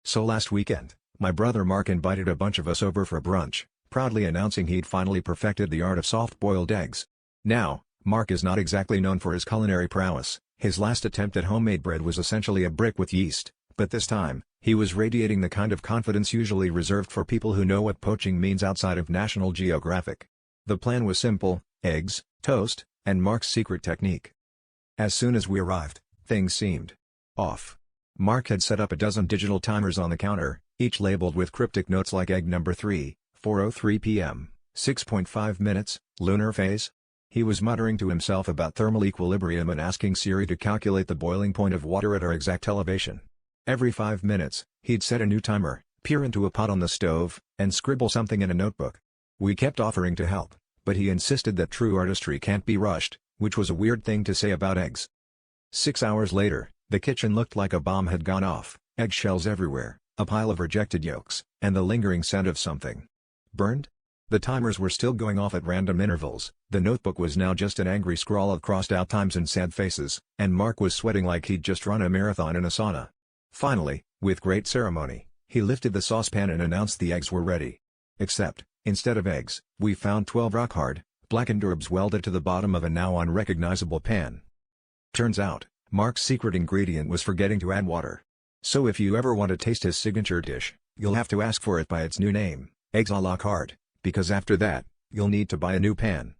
So last weekend, my brother Mark invited a bunch of us over for brunch, proudly announcing he'd finally perfected the art of soft-boiled eggs. Now, Mark is not exactly known for his culinary prowess. His last attempt at homemade bread was essentially a brick with yeast, but this time, he was radiating the kind of confidence usually reserved for people who know what poaching means outside of National Geographic. The plan was simple: eggs, toast, and Mark's secret technique. As soon as we arrived, things seemed off. Mark had set up a dozen digital timers on the counter, each labeled with cryptic notes like egg number 3, 4:03 p.m., 6.5 minutes, lunar phase. He was muttering to himself about thermal equilibrium and asking Siri to calculate the boiling point of water at our exact elevation. Every 5 minutes, he'd set a new timer, peer into a pot on the stove, and scribble something in a notebook. We kept offering to help, but he insisted that true artistry can't be rushed, which was a weird thing to say about eggs. 6 hours later, the kitchen looked like a bomb had gone off, eggshells everywhere, a pile of rejected yolks, and the lingering scent of something burned. The timers were still going off at random intervals, the notebook was now just an angry scrawl of crossed-out times and sad faces, and Mark was sweating like he'd just run a marathon in a sauna. Finally, with great ceremony, he lifted the saucepan and announced the eggs were ready. Except, instead of eggs, we found 12 rock-hard, blackened herbs welded to the bottom of a now unrecognizable pan. Turns out, Mark's secret ingredient was forgetting to add water. So if you ever want to taste his signature dish, you'll have to ask for it by its new name, eggs a la carte, because after that, you'll need to buy a new pan.